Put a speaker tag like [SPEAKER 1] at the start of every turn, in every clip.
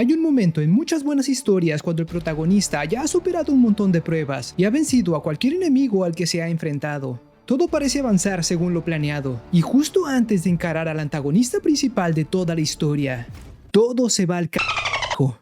[SPEAKER 1] Hay un momento en muchas buenas historias cuando el protagonista ya ha superado un montón de pruebas y ha vencido a cualquier enemigo al que se ha enfrentado. Todo parece avanzar según lo planeado, y justo antes de encarar al antagonista principal de toda la historia, todo se va al carajo.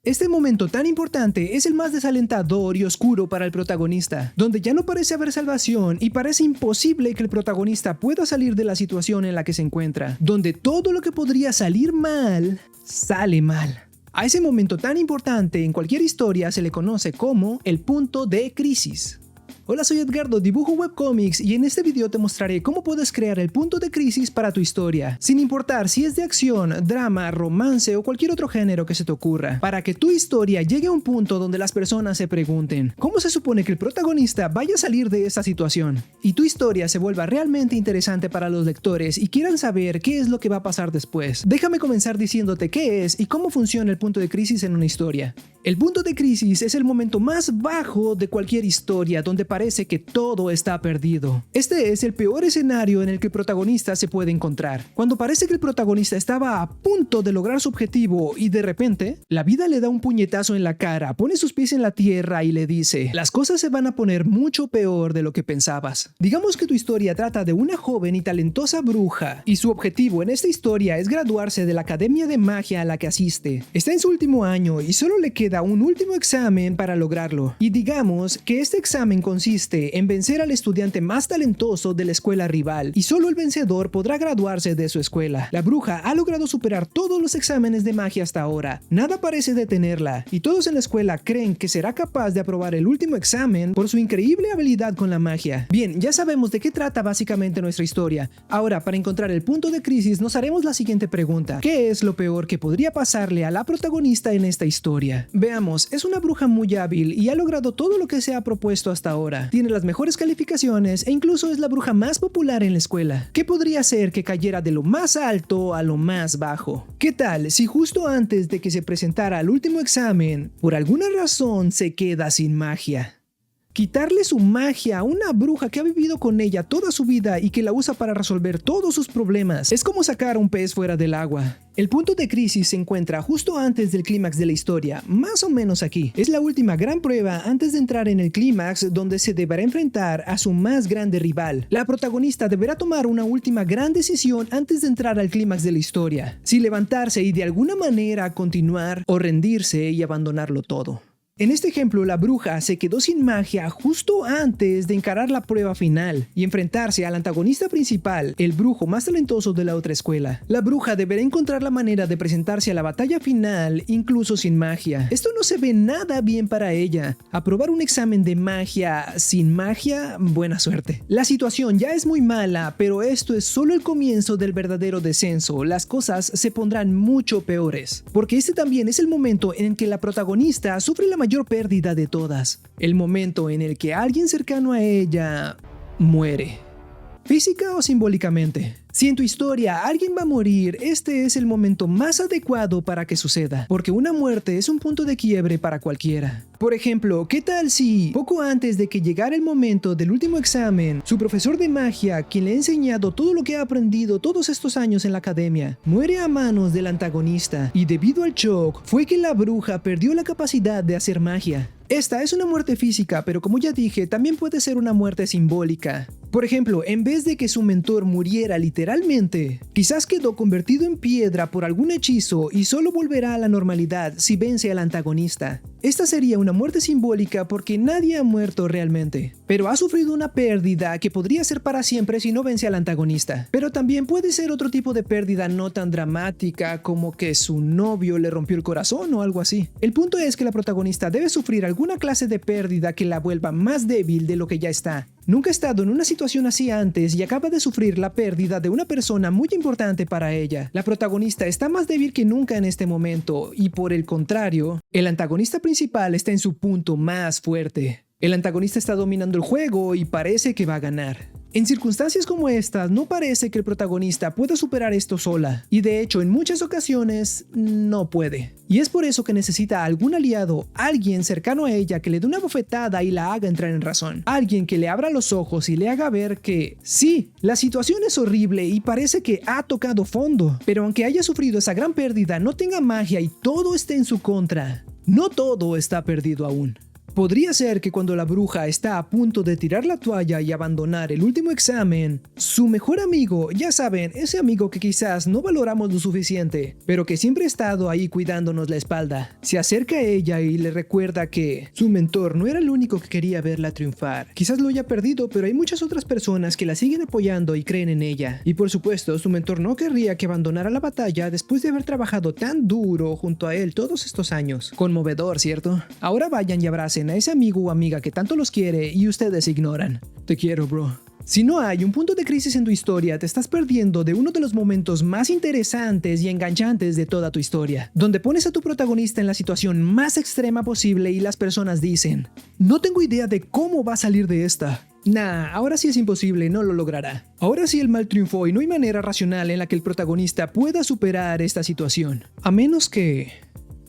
[SPEAKER 1] Este momento tan importante es el más desalentador y oscuro para el protagonista, donde ya no parece haber salvación y parece imposible que el protagonista pueda salir de la situación en la que se encuentra, donde todo lo que podría salir mal, sale mal. A ese momento tan importante en cualquier historia se le conoce como el punto de crisis. Hola, soy Edgardo, dibujo webcomics y en este video te mostraré cómo puedes crear el punto de crisis para tu historia, sin importar si es de acción, drama, romance o cualquier otro género que se te ocurra, para que tu historia llegue a un punto donde las personas se pregunten ¿cómo se supone que el protagonista vaya a salir de esta situación? Y tu historia se vuelva realmente interesante para los lectores y quieran saber qué es lo que va a pasar después. Déjame comenzar diciéndote qué es y cómo funciona el punto de crisis en una historia. El punto de crisis es el momento más bajo de cualquier historia donde parece que todo está perdido. Este es el peor escenario en el que el protagonista se puede encontrar. Cuando parece que el protagonista estaba a punto de lograr su objetivo y de repente, la vida le da un puñetazo en la cara, pone sus pies en la tierra y le dice: las cosas se van a poner mucho peor de lo que pensabas. Digamos que tu historia trata de una joven y talentosa bruja y su objetivo en esta historia es graduarse de la academia de magia a la que asiste. Está en su último año y solo le queda un último examen para lograrlo. Y digamos que este examen consiste en vencer al estudiante más talentoso de la escuela rival y solo el vencedor podrá graduarse de su escuela. La bruja ha logrado superar todos los exámenes de magia hasta ahora. Nada parece detenerla y todos en la escuela creen que será capaz de aprobar el último examen por su increíble habilidad con la magia. Bien, ya sabemos de qué trata básicamente nuestra historia. Ahora, para encontrar el punto de crisis nos haremos la siguiente pregunta: ¿qué es lo peor que podría pasarle a la protagonista en esta historia? Veamos, es una bruja muy hábil y ha logrado todo lo que se ha propuesto hasta ahora. Tiene las mejores calificaciones e incluso es la bruja más popular en la escuela. ¿Qué podría hacer que cayera de lo más alto a lo más bajo? ¿Qué tal si justo antes de que se presentara al último examen, por alguna razón se queda sin magia? Quitarle su magia a una bruja que ha vivido con ella toda su vida y que la usa para resolver todos sus problemas es como sacar a un pez fuera del agua. El punto de crisis se encuentra justo antes del clímax de la historia, más o menos aquí. Es la última gran prueba antes de entrar en el clímax, donde se deberá enfrentar a su más grande rival. La protagonista deberá tomar una última gran decisión antes de entrar al clímax de la historia: si levantarse y de alguna manera continuar o rendirse y abandonarlo todo. En este ejemplo, la bruja se quedó sin magia justo antes de encarar la prueba final y enfrentarse al antagonista principal, el brujo más talentoso de la otra escuela. La bruja deberá encontrar la manera de presentarse a la batalla final incluso sin magia. Esto no se ve nada bien para ella. Aprobar un examen de magia sin magia, buena suerte. La situación ya es muy mala, pero esto es solo el comienzo del verdadero descenso. Las cosas se pondrán mucho peores, porque este también es el momento en que la protagonista sufre la mayor pérdida de todas, el momento en el que alguien cercano a ella muere, física o simbólicamente. Si en tu historia alguien va a morir, este es el momento más adecuado para que suceda, porque una muerte es un punto de quiebre para cualquiera. Por ejemplo, ¿qué tal si, poco antes de que llegara el momento del último examen, su profesor de magia, quien le ha enseñado todo lo que ha aprendido todos estos años en la academia, muere a manos del antagonista y debido al shock fue que la bruja perdió la capacidad de hacer magia? Esta es una muerte física, pero como ya dije, también puede ser una muerte simbólica. Por ejemplo, en vez de que su mentor muriera literalmente, quizás quedó convertido en piedra por algún hechizo y solo volverá a la normalidad si vence al antagonista. Esta sería una muerte simbólica porque nadie ha muerto realmente, pero ha sufrido una pérdida que podría ser para siempre si no vence al antagonista. Pero también puede ser otro tipo de pérdida no tan dramática, como que su novio le rompió el corazón o algo así. El punto es que la protagonista debe sufrir alguna clase de pérdida que la vuelva más débil de lo que ya está. Nunca ha estado en una situación así antes y acaba de sufrir la pérdida de una persona muy importante para ella. La protagonista está más débil que nunca en este momento y por el contrario, el antagonista principal está en su punto más fuerte. El antagonista está dominando el juego y parece que va a ganar. En circunstancias como estas, no parece que el protagonista pueda superar esto sola, y de hecho en muchas ocasiones no puede. Y es por eso que necesita algún aliado, alguien cercano a ella que le dé una bofetada y la haga entrar en razón. Alguien que le abra los ojos y le haga ver que sí, la situación es horrible y parece que ha tocado fondo, pero aunque haya sufrido esa gran pérdida, no tenga magia y todo esté en su contra, no todo está perdido aún. Podría ser que cuando la bruja está a punto de tirar la toalla y abandonar el último examen, su mejor amigo, ya saben, ese amigo que quizás no valoramos lo suficiente, pero que siempre ha estado ahí cuidándonos la espalda, se acerca a ella y le recuerda que su mentor no era el único que quería verla triunfar. Quizás lo haya perdido, pero hay muchas otras personas que la siguen apoyando y creen en ella. Y por supuesto, su mentor no querría que abandonara la batalla después de haber trabajado tan duro junto a él todos estos años. Conmovedor, ¿cierto? Ahora vayan y abracen a ese amigo o amiga que tanto los quiere y ustedes ignoran. Te quiero, bro. Si no hay un punto de crisis en tu historia, te estás perdiendo de uno de los momentos más interesantes y enganchantes de toda tu historia, donde pones a tu protagonista en la situación más extrema posible y las personas dicen, no tengo idea de cómo va a salir de esta. Nah, ahora sí es imposible, no lo logrará. Ahora sí el mal triunfó y no hay manera racional en la que el protagonista pueda superar esta situación. A menos que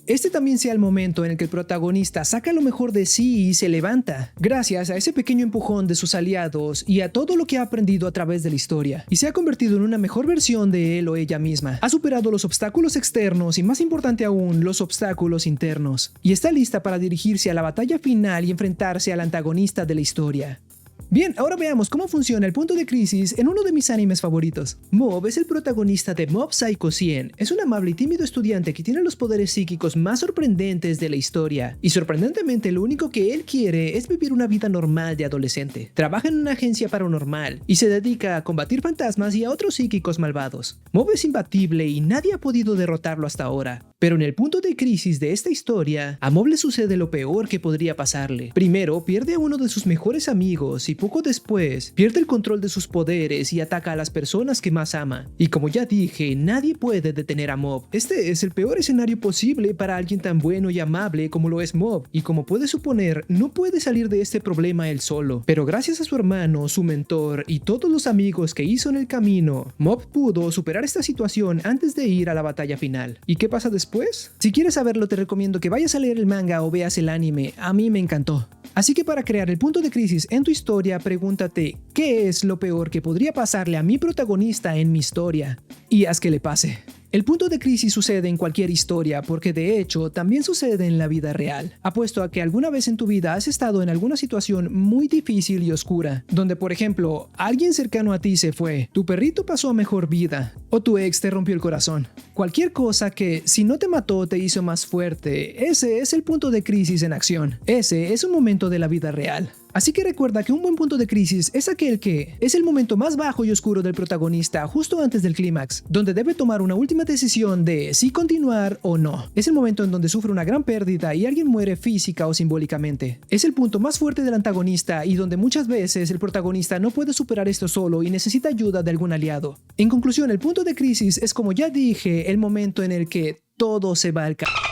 [SPEAKER 1] este también sea el momento en el que el protagonista saca lo mejor de sí y se levanta, gracias a ese pequeño empujón de sus aliados y a todo lo que ha aprendido a través de la historia, y se ha convertido en una mejor versión de él o ella misma. Ha superado los obstáculos externos y, más importante aún, los obstáculos internos, y está lista para dirigirse a la batalla final y enfrentarse al antagonista de la historia. Bien, ahora veamos cómo funciona el punto de crisis en uno de mis animes favoritos. Mob es el protagonista de Mob Psycho 100. Es un amable y tímido estudiante que tiene los poderes psíquicos más sorprendentes de la historia. Y sorprendentemente lo único que él quiere es vivir una vida normal de adolescente. Trabaja en una agencia paranormal y se dedica a combatir fantasmas y a otros psíquicos malvados. Mob es imbatible y nadie ha podido derrotarlo hasta ahora. Pero en el punto de crisis de esta historia, a Mob le sucede lo peor que podría pasarle. Primero, pierde a uno de sus mejores amigos y poco después, pierde el control de sus poderes y ataca a las personas que más ama. Y como ya dije, nadie puede detener a Mob. Este es el peor escenario posible para alguien tan bueno y amable como lo es Mob. Y como puedes suponer, no puede salir de este problema él solo. Pero gracias a su hermano, su mentor y todos los amigos que hizo en el camino, Mob pudo superar esta situación antes de ir a la batalla final. ¿Y qué pasa después? Si quieres saberlo, te recomiendo que vayas a leer el manga o veas el anime. A mí me encantó. Así que para crear el punto de crisis en tu historia, pregúntate, ¿qué es lo peor que podría pasarle a mi protagonista en mi historia? Y haz que le pase. El punto de crisis sucede en cualquier historia porque de hecho también sucede en la vida real. Apuesto a que alguna vez en tu vida has estado en alguna situación muy difícil y oscura, donde por ejemplo alguien cercano a ti se fue, tu perrito pasó a mejor vida o tu ex te rompió el corazón. Cualquier cosa que si no te mató te hizo más fuerte, ese es el punto de crisis en acción. Ese es un momento de la vida real. Así que recuerda que un buen punto de crisis es aquel que es el momento más bajo y oscuro del protagonista justo antes del clímax, donde debe tomar una última decisión de si continuar o no. Es el momento en donde sufre una gran pérdida y alguien muere física o simbólicamente. Es el punto más fuerte del antagonista y donde muchas veces el protagonista no puede superar esto solo y necesita ayuda de algún aliado. En conclusión, el punto de crisis es, como ya dije, el momento en el que todo se va al carajo.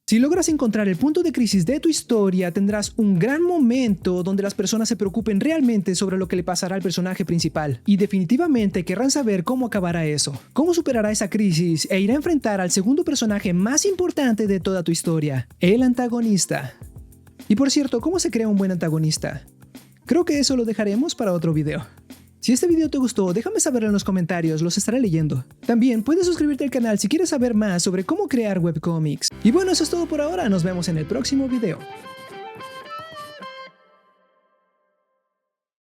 [SPEAKER 1] Si logras encontrar el punto de crisis de tu historia, tendrás un gran momento donde las personas se preocupen realmente sobre lo que le pasará al personaje principal. Y definitivamente querrán saber cómo acabará eso, cómo superará esa crisis e irá a enfrentar al segundo personaje más importante de toda tu historia, el antagonista. Y por cierto, ¿cómo se crea un buen antagonista? Creo que eso lo dejaremos para otro video. Si este video te gustó, déjame saberlo en los comentarios, los estaré leyendo. También puedes suscribirte al canal si quieres saber más sobre cómo crear webcomics. Y bueno, eso es todo por ahora, nos vemos en el próximo video.